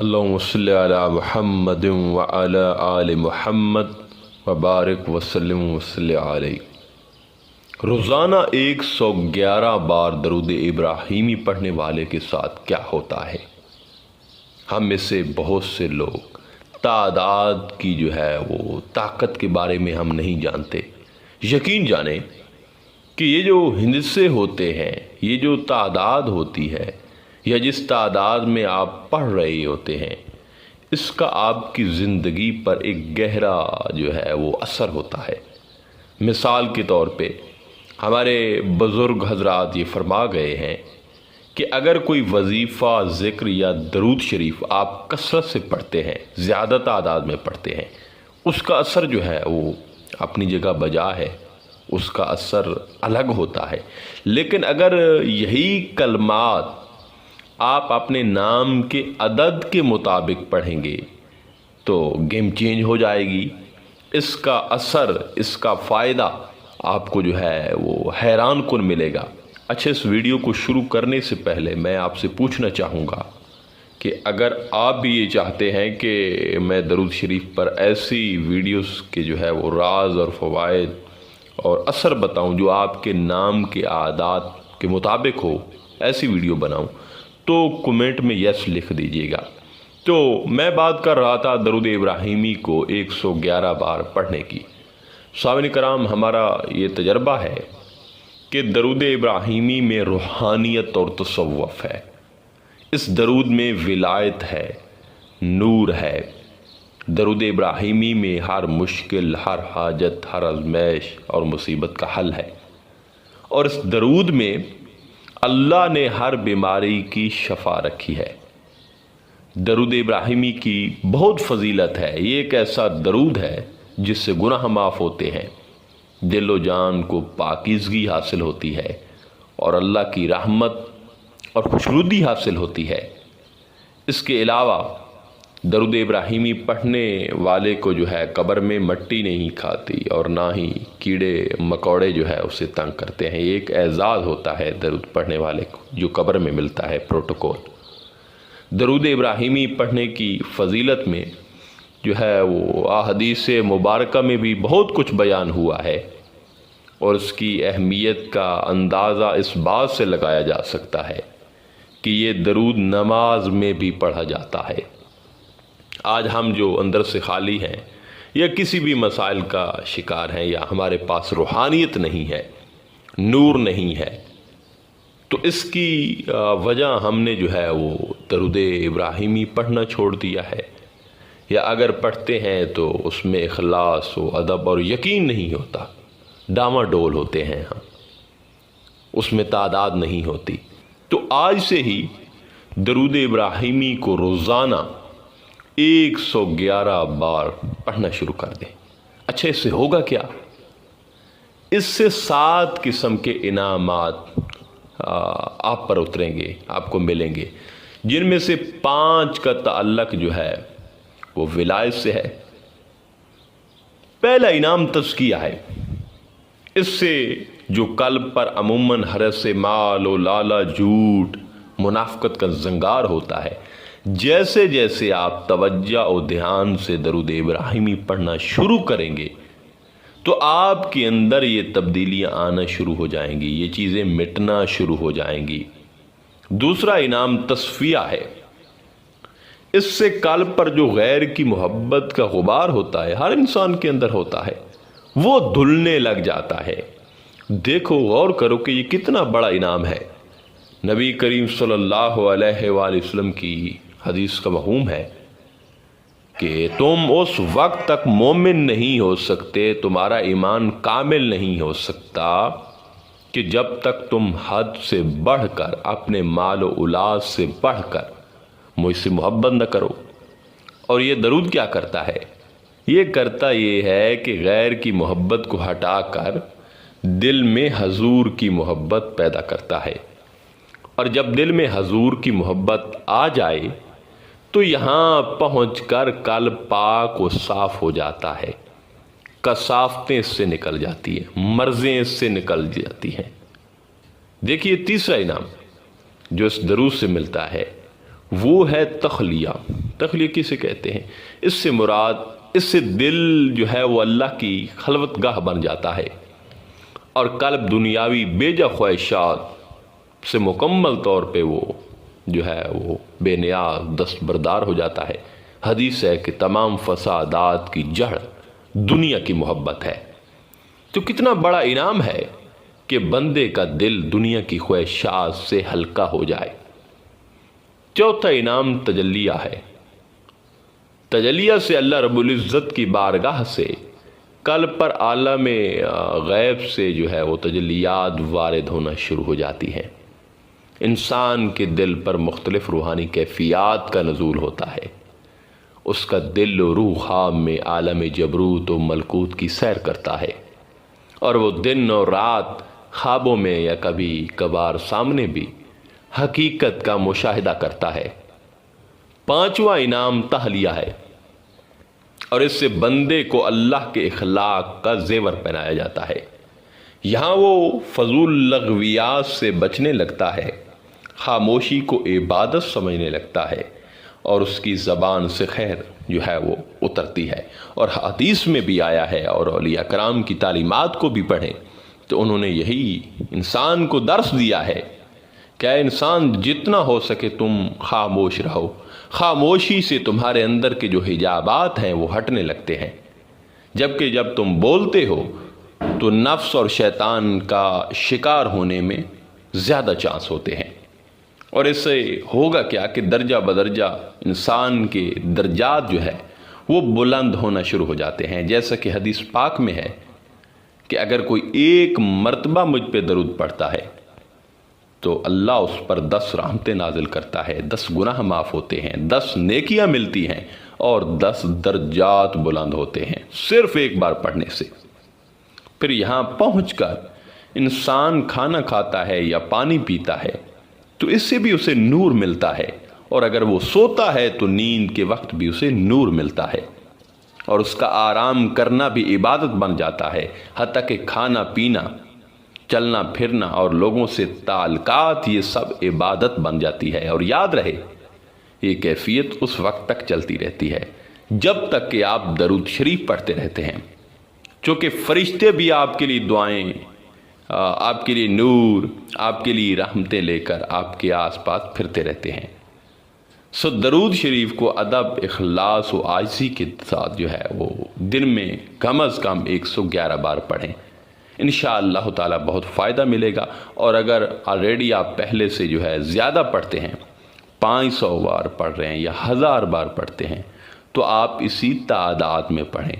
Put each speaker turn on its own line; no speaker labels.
اللہم صلی علی محمد وعلی آل محمد وبارک وسلم وصلی علیہ۔ روزانہ 111 بار درود ابراہیمی پڑھنے والے کے ساتھ کیا ہوتا ہے؟ ہم میں سے بہت سے لوگ تعداد کی وہ طاقت کے بارے میں ہم نہیں جانتے۔ یقین جانیں کہ یہ جو ہندسے ہوتے ہیں، یہ جو تعداد ہوتی ہے یا جس تعداد میں آپ پڑھ رہے ہوتے ہیں، اس کا آپ کی زندگی پر ایک گہرا وہ اثر ہوتا ہے۔ مثال کے طور پہ ہمارے بزرگ حضرات یہ فرما گئے ہیں کہ اگر کوئی وظیفہ، ذکر یا درود شریف آپ کثرت سے پڑھتے ہیں، زیادہ تعداد میں پڑھتے ہیں، اس کا اثر وہ اپنی جگہ بجا ہے، اس کا اثر الگ ہوتا ہے۔ لیکن اگر یہی کلمات آپ اپنے نام کے عدد کے مطابق پڑھیں گے تو گیم چینج ہو جائے گی۔ اس کا اثر، اس کا فائدہ آپ کو وہ حیران کن ملے گا۔ اچھا، اس ویڈیو کو شروع کرنے سے پہلے میں آپ سے پوچھنا چاہوں گا کہ اگر آپ بھی یہ چاہتے ہیں کہ میں درود شریف پر ایسی ویڈیوز کے وہ راز اور فوائد اور اثر بتاؤں جو آپ کے نام کے اعداد کے مطابق ہو، ایسی ویڈیو بناؤں، تو کمنٹ میں یس لکھ دیجئے گا۔ تو میں بات کر رہا تھا درود ابراہیمی کو 111 بار پڑھنے کی۔ سامعین کرام، ہمارا یہ تجربہ ہے کہ درود ابراہیمی میں روحانیت اور تصوف ہے۔ اس درود میں ولایت ہے، نور ہے۔ درود ابراہیمی میں ہر مشکل، ہر حاجت، ہر آزمائش اور مصیبت کا حل ہے، اور اس درود میں اللہ نے ہر بیماری کی شفا رکھی ہے۔ درود ابراہیمی کی بہت فضیلت ہے۔ یہ ایک ایسا درود ہے جس سے گناہ معاف ہوتے ہیں، دل و جان کو پاکیزگی حاصل ہوتی ہے، اور اللہ کی رحمت اور خوشنودی حاصل ہوتی ہے۔ اس کے علاوہ درود ابراہیمی پڑھنے والے کو قبر میں مٹی نہیں کھاتی، اور نہ ہی کیڑے مکوڑے اسے تنگ کرتے ہیں۔ یہ ایک اعزاز ہوتا ہے درود پڑھنے والے کو جو قبر میں ملتا ہے، پروٹوکول۔ درود ابراہیمی پڑھنے کی فضیلت میں وہ احادیث مبارکہ میں بھی بہت کچھ بیان ہوا ہے، اور اس کی اہمیت کا اندازہ اس بات سے لگایا جا سکتا ہے کہ یہ درود نماز میں بھی پڑھا جاتا ہے۔ آج ہم جو اندر سے خالی ہیں یا کسی بھی مسائل کا شکار ہیں، یا ہمارے پاس روحانیت نہیں ہے، نور نہیں ہے، تو اس کی وجہ ہم نے وہ درود ابراہیمی پڑھنا چھوڑ دیا ہے، یا اگر پڑھتے ہیں تو اس میں اخلاص و ادب اور یقین نہیں ہوتا، ڈاما ڈول ہوتے ہیں ہم، اس میں تعداد نہیں ہوتی۔ تو آج سے ہی درود ابراہیمی کو روزانہ 111 بار پڑھنا شروع کر دیں۔ اچھا، اس سے ہوگا کیا؟ اس سے 7 قسم کے انعامات آپ پر اتریں گے، آپ کو ملیں گے، جن میں سے 5 کا تعلق وہ ولایت سے ہے۔ پہلا انعام تزکیہ ہے۔ اس سے جو قلب پر عموماً حرص مال و لالچ، جھوٹ، منافقت کا زنگار ہوتا ہے، جیسے جیسے آپ توجہ و دھیان سے درود ابراہیمی پڑھنا شروع کریں گے تو آپ کے اندر یہ تبدیلیاں آنا شروع ہو جائیں گی، یہ چیزیں مٹنا شروع ہو جائیں گی۔ دوسرا انعام تصفیہ ہے۔ اس سے قلب پر جو غیر کی محبت کا غبار ہوتا ہے، ہر انسان کے اندر ہوتا ہے، وہ دھلنے لگ جاتا ہے۔ دیکھو، غور کرو کہ یہ کتنا بڑا انعام ہے۔ نبی کریم صلی اللہ علیہ وآلہ وسلم کی حدیث کا مفہوم ہے کہ تم اس وقت تک مومن نہیں ہو سکتے، تمہارا ایمان کامل نہیں ہو سکتا کہ جب تک تم حد سے بڑھ کر، اپنے مال و اولاد سے بڑھ کر مجھ سے محبت نہ کرو۔ اور یہ درود کیا کرتا ہے؟ یہ ہے کہ غیر کی محبت کو ہٹا کر دل میں حضور کی محبت پیدا کرتا ہے، اور جب دل میں حضور کی محبت آ جائے تو یہاں پہنچ کر قلب پاک و صاف ہو جاتا ہے، کثافتیں اس سے نکل جاتی ہیں، مرضیں اس سے نکل جاتی ہیں۔ دیکھیے، تیسرا انعام جو اس درود سے ملتا ہے وہ ہے تخلیہ۔ تخلیق کسے کہتے ہیں؟ اس سے مراد، اس سے دل جو ہے وہ اللہ کی خلوت گاہ بن جاتا ہے اور قلب دنیاوی بیجا خواہشات سے مکمل طور پہ وہ جو ہے وہ بے نیاز دستبردار ہو جاتا ہے۔ حدیث ہے کہ تمام فسادات کی جڑ دنیا کی محبت ہے۔ تو کتنا بڑا انعام ہے کہ بندے کا دل دنیا کی خواہشات سے ہلکا ہو جائے۔ چوتھا انعام تجلیہ ہے۔ تجلیہ سے اللہ رب العزت کی بارگاہ سے قلب پر عالم غیب سے جو ہے وہ تجلیات وارد ہونا شروع ہو جاتی ہیں۔ انسان کے دل پر مختلف روحانی کیفیات کا نزول ہوتا ہے۔ اس کا دل و روح خواب میں عالم جبروت و ملکوت کی سیر کرتا ہے، اور وہ دن اور رات خوابوں میں یا کبھی کبھار سامنے بھی حقیقت کا مشاہدہ کرتا ہے۔ پانچواں انعام تحلیہ ہے، اور اس سے بندے کو اللہ کے اخلاق کا زیور پہنایا جاتا ہے۔ یہاں وہ فضول لغویات سے بچنے لگتا ہے، خاموشی کو عبادت سمجھنے لگتا ہے، اور اس کی زبان سے خیر جو ہے وہ اترتی ہے۔ اور حدیث میں بھی آیا ہے، اور اولیاء کرام کی تعلیمات کو بھی پڑھیں تو انہوں نے یہی انسان کو درس دیا ہے کہ اے انسان، جتنا ہو سکے تم خاموش رہو۔ خاموشی سے تمہارے اندر کے جو حجابات ہیں وہ ہٹنے لگتے ہیں، جبکہ جب تم بولتے ہو تو نفس اور شیطان کا شکار ہونے میں زیادہ چانس ہوتے ہیں۔ اور اس سے ہوگا کیا کہ درجہ بدرجہ انسان کے درجات جو ہے وہ بلند ہونا شروع ہو جاتے ہیں۔ جیسا کہ حدیث پاک میں ہے کہ اگر کوئی ایک مرتبہ مجھ پہ درود پڑھتا ہے تو اللہ اس پر 10 رحمتیں نازل کرتا ہے، 10 گناہ معاف ہوتے ہیں، 10 نیکیاں ملتی ہیں، اور 10 درجات بلند ہوتے ہیں صرف ایک بار پڑھنے سے۔ پھر یہاں پہنچ کر انسان کھانا کھاتا ہے یا پانی پیتا ہے تو اس سے بھی اسے نور ملتا ہے، اور اگر وہ سوتا ہے تو نیند کے وقت بھی اسے نور ملتا ہے، اور اس کا آرام کرنا بھی عبادت بن جاتا ہے، حتیٰ کہ کھانا پینا، چلنا پھرنا اور لوگوں سے تعلقات، یہ سب عبادت بن جاتی ہے۔ اور یاد رہے یہ کیفیت اس وقت تک چلتی رہتی ہے جب تک کہ آپ درود شریف پڑھتے رہتے ہیں، چونکہ فرشتے بھی آپ کے لیے دعائیں، آپ کے لیے نور، آپ کے لیے رحمتیں لے کر آپ کے آس پاس پھرتے رہتے ہیں۔ سو درود شریف کو ادب، اخلاص و عاجزی کے ساتھ جو ہے وہ دن میں کم از کم 111 بار پڑھیں، انشاءاللہ تعالی بہت فائدہ ملے گا۔ اور اگر آلریڈی آپ پہلے سے جو ہے زیادہ پڑھتے ہیں، 500 بار پڑھ رہے ہیں یا 1000 بار پڑھتے ہیں، تو آپ اسی تعداد میں پڑھیں۔